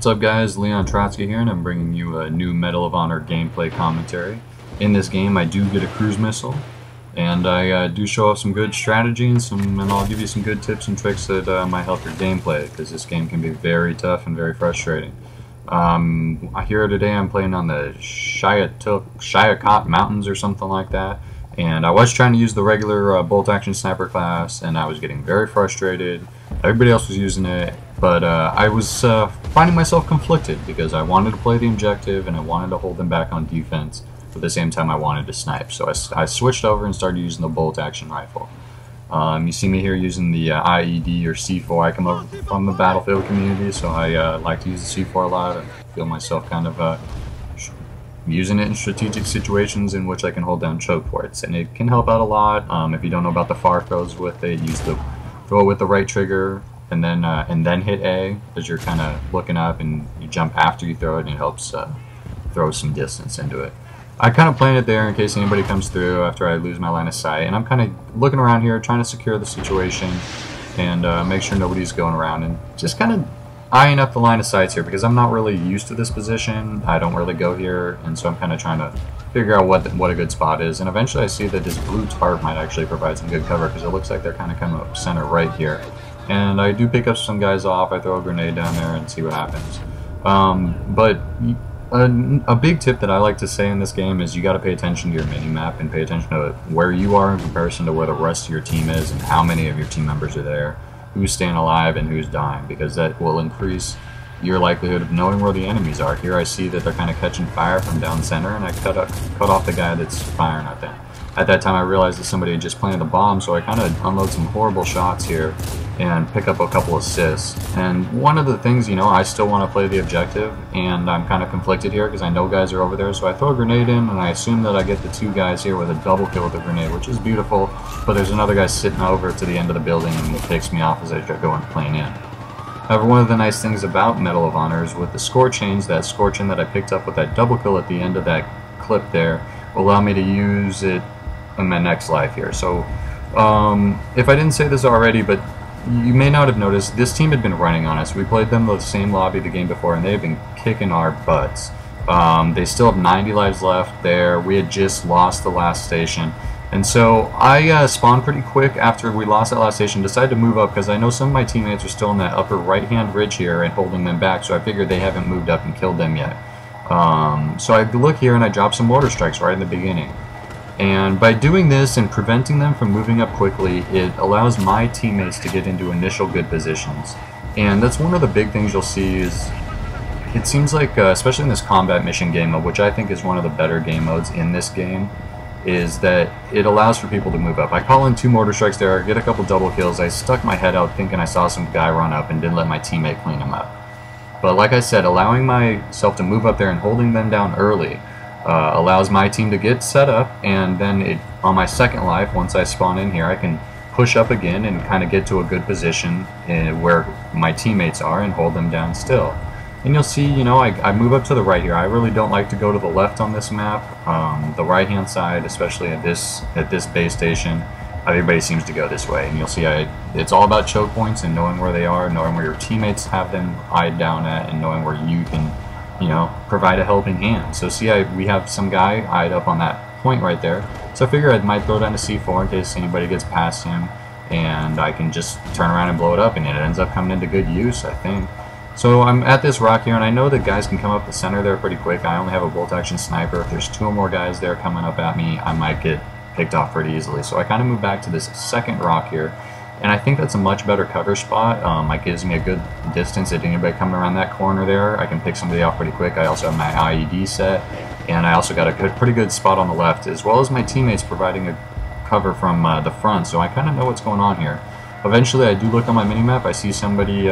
What's up guys, Leon Trotsky here, and I'm bringing you a new Medal of Honor gameplay commentary. In this game I do get a cruise missile, and I do show off some good strategy and I'll give you some good tips and tricks that might help your gameplay, because this game can be very tough and very frustrating. Here today I'm playing on the Shiakot Mountains or something like that, and I was trying to use the regular bolt action sniper class, and I was getting very frustrated. Everybody else was using it, but I was finding myself conflicted because I wanted to play the objective and I wanted to hold them back on defense, but at the same time I wanted to snipe. So I switched over and started using the bolt action rifle. You see me here using the IED or C4. I come over from the Battlefield community, so I like to use the C4 a lot. I feel myself kind of using it in strategic situations in which I can hold down choke points, and it can help out a lot. If you don't know about the far throws with it, use the throw it with the right trigger and then hit A as you're kind of looking up, and you jump after you throw it, and it helps throw some distance into it. I kind of plan it there in case anybody comes through after I lose my line of sight, and I'm kind of looking around here trying to secure the situation and make sure nobody's going around, and just kind of eyeing up the line of sights here because I'm not really used to this position. I don't really go here, and so I'm kind of trying to figure out what a good spot is. And eventually I see that this blue tarp might actually provide some good cover because it looks like they're kind of coming up center right here. And I do pick up some guys off. I throw a grenade down there and see what happens. But a big tip that I like to say in this game is you got to pay attention to your mini-map and pay attention to where you are in comparison to where the rest of your team is and how many of your team members are there, who's staying alive and who's dying, because that will increase your likelihood of knowing where the enemies are. Here I see that they're kind of catching fire from down center, and I cut off the guy that's firing at them. At that time I realized that somebody had just planted the bomb, so I kind of unload some horrible shots here and pick up a couple assists. And one of the things, you know, I still want to play the objective, and I'm kind of conflicted here because I know guys are over there, so I throw a grenade in, and I assume that I get the two guys here with a double kill with a grenade, which is beautiful, but there's another guy sitting over to the end of the building, and he picks me off as I go and plane in. However, one of the nice things about Medal of Honor is with the score change, that scorching that I picked up with that double kill at the end of that clip there will allow me to use it in my next life here. So if I didn't say this already, but you may not have noticed, this team had been running on us. We played them the same lobby the game before, and they've been kicking our butts. They still have 90 lives left there. We had just lost the last station. And so I spawned pretty quick after we lost that last station, decided to move up because I know some of my teammates are still in that upper right-hand ridge here and holding them back, so I figured they haven't moved up and killed them yet. So I look here and I drop some mortar strikes right in the beginning. And by doing this and preventing them from moving up quickly, it allows my teammates to get into initial good positions. And that's one of the big things you'll see is, it seems like, especially in this combat mission game mode, which I think is one of the better game modes in this game, is that it allows for people to move up. I call in 2 mortar strikes there, get a couple double kills. I stuck my head out thinking I saw some guy run up and didn't let my teammate clean him up. But like I said, allowing myself to move up there and holding them down early allows my team to get set up, and then on my second life, once I spawn in here, I can push up again and kind of get to a good position where my teammates are and hold them down still. And you'll see, you know, I move up to the right here. I really don't like to go to the left on this map. The right hand side, especially at this base station, everybody seems to go this way. And you'll see it's all about choke points and knowing where they are, knowing where your teammates have them eyed down at, and knowing where you can, you know, provide a helping hand. So see, we have some guy eyed up on that point right there. So I figure I might throw down a C4 in case anybody gets past him, and I can just turn around and blow it up, and it ends up coming into good use, I think. So I'm at this rock here, and I know that guys can come up the center there pretty quick. I only have a bolt action sniper. If there's 2 or more guys there coming up at me, I might get picked off pretty easily. So I kind of move back to this second rock here, and I think that's a much better cover spot. It gives me a good distance at anybody coming around that corner there. I can pick somebody off pretty quick. I also have my IED set, and I also got a pretty good spot on the left, as well as my teammates providing a cover from the front, so I kind of know what's going on here. Eventually I do look on my minimap, I see somebody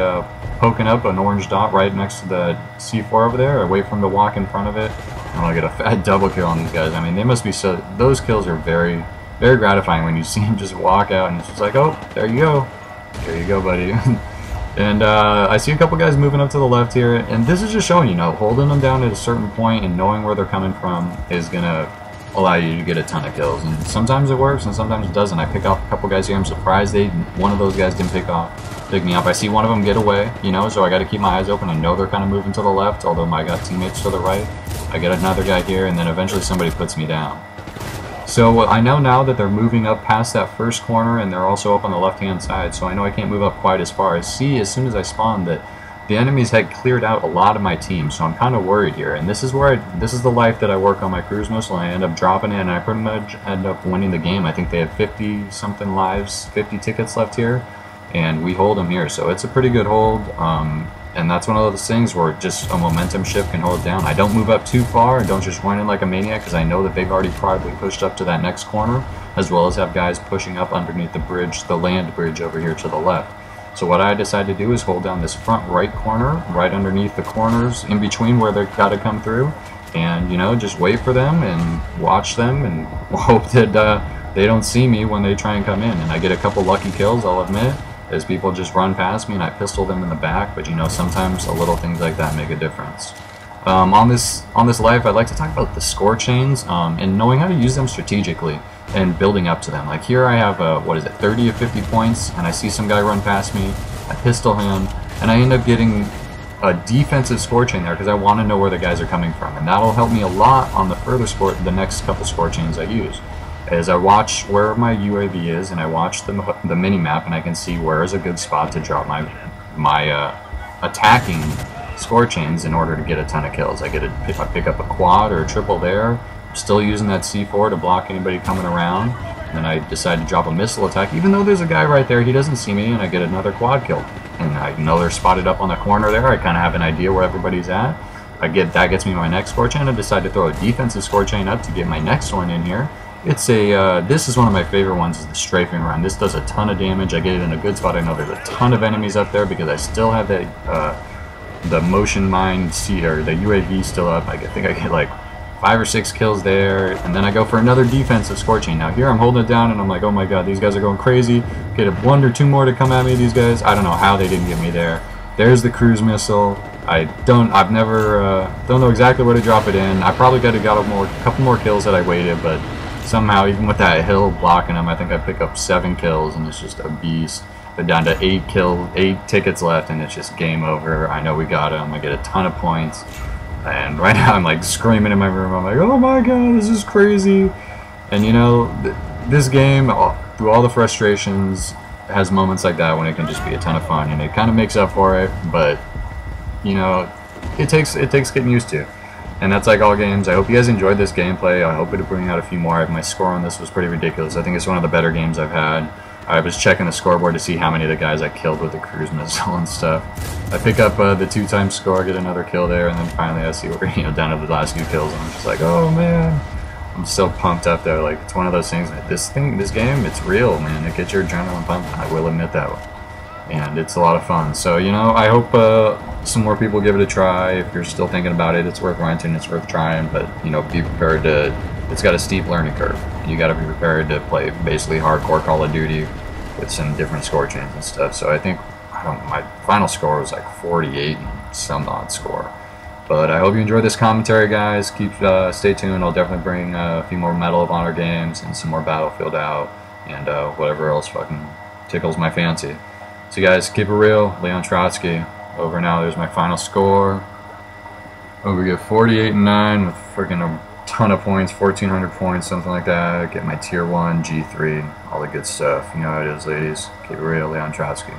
poking up an orange dot right next to the C4 over there. I wait for him to walk in front of it, and I get a fat double kill on these guys. I mean, they must be so, those kills are very, very gratifying when you see him just walk out and it's just like, oh, there you go, buddy. And I see a couple guys moving up to the left here, and this is just showing, you know, holding them down at a certain point and knowing where they're coming from is gonna allow you to get a ton of kills. And sometimes it works and sometimes it doesn't. I pick off a couple guys here. I'm surprised one of those guys didn't pick off pick me up. I see one of them get away, you know, so I got to keep my eyes open. I know they're kind of moving to the left, although I got teammates to the right. I get another guy here, and then eventually somebody puts me down. So I know now that they're moving up past that first corner, and they're also up on the left-hand side, so I know I can't move up quite as far. I see as soon as I spawn that the enemies had cleared out a lot of my team, so I'm kind of worried here. And this is where this is the life that I work on my cruise missile, and I end up dropping it, and I pretty much end up winning the game. I think they have 50-something lives, 50 tickets left here, and we hold them here. So it's a pretty good hold, and that's one of those things where just a momentum shift can hold it down. I don't move up too far, and don't just run in like a maniac, because I know that they've already probably pushed up to that next corner, as well as have guys pushing up underneath the bridge, the land bridge over here to the left. So what I decided to do is hold down this front right corner, right underneath the corners, in between where they've got to come through, and, you know, just wait for them and watch them and hope that they don't see me when they try and come in. And I get a couple lucky kills, I'll admit, as people just run past me and I pistol them in the back, but, you know, sometimes a little things like that make a difference. On this life, I'd like to talk about the score chains and knowing how to use them strategically and building up to them. Like here I have, 30 or 50 points, and I see some guy run past me, I pistol him, and I end up getting a defensive score chain there because I want to know where the guys are coming from, and that'll help me a lot on the next couple score chains I use. As I watch where my UAV is, and I watch the mini map, and I can see where is a good spot to drop my attacking score chains in order to get a ton of kills. I pick up a quad or a triple there. I'm still using that C4 to block anybody coming around. And then I decide to drop a missile attack, even though there's a guy right there. He doesn't see me, and I get another quad kill. And I know they're spotted up on the corner there. I kind of have an idea where everybody's at. That gets me my next score chain. I decide to throw a defensive score chain up to get my next one in here. It's this is one of my favorite ones, is the strafing run. This does a ton of damage. I get it in a good spot. I know there's a ton of enemies up there because I still have that the motion mine or the UAV still up. I think I get like 5 or 6 kills there, and then I go for another defensive score chain. Now here I'm holding it down, and I'm like, oh my god, these guys are going crazy. Get 1 or 2 more to come at me. These guys, I don't know how they didn't get me there. There's the cruise missile. I've never don't know exactly where to drop it in. I probably could have got a couple more kills had I waited, but somehow, even with that hill blocking them, I think I pick up 7 kills, and it's just a beast. They're down to 8 tickets left, and it's just game over. I know we got them. I get a ton of points, and right now I'm like screaming in my room. I'm like, oh my god, this is crazy. And you know, this game, through all the frustrations, has moments like that when it can just be a ton of fun, and it kind of makes up for it. But you know, it takes getting used to. And that's like all games. I hope you guys enjoyed this gameplay. I hope it'll bring out a few more. My score on this was pretty ridiculous. I think it's one of the better games I've had. I was checking the scoreboard to see how many of the guys I killed with the cruise missile and stuff. I pick up the 2-time score, get another kill there, and then finally I see we're down to the last few kills, and I'm just like, oh man. I'm so pumped up there. Like, it's one of those things. This game, it's real, man. It gets your adrenaline pumping. I will admit that. And it's a lot of fun. So, you know, I hope some more people give it a try. If you're still thinking about it, it's worth renting, it's worth trying, but, you know, be prepared to, it's got a steep learning curve. You got to be prepared to play basically hardcore Call of Duty with some different score chains and stuff. So I think, my final score was like 48 and some odd score. But I hope you enjoyed this commentary, guys. Stay tuned. I'll definitely bring a few more Medal of Honor games and some more Battlefield out, and whatever else fucking tickles my fancy. So guys, keep it real. Leon Trotsky. Over now. There's my final score. We get 48-9 with freaking a ton of points, 1,400 points, something like that. Get my tier 1, G3, all the good stuff. You know how it is, ladies. Keep it real, Leon Trotsky.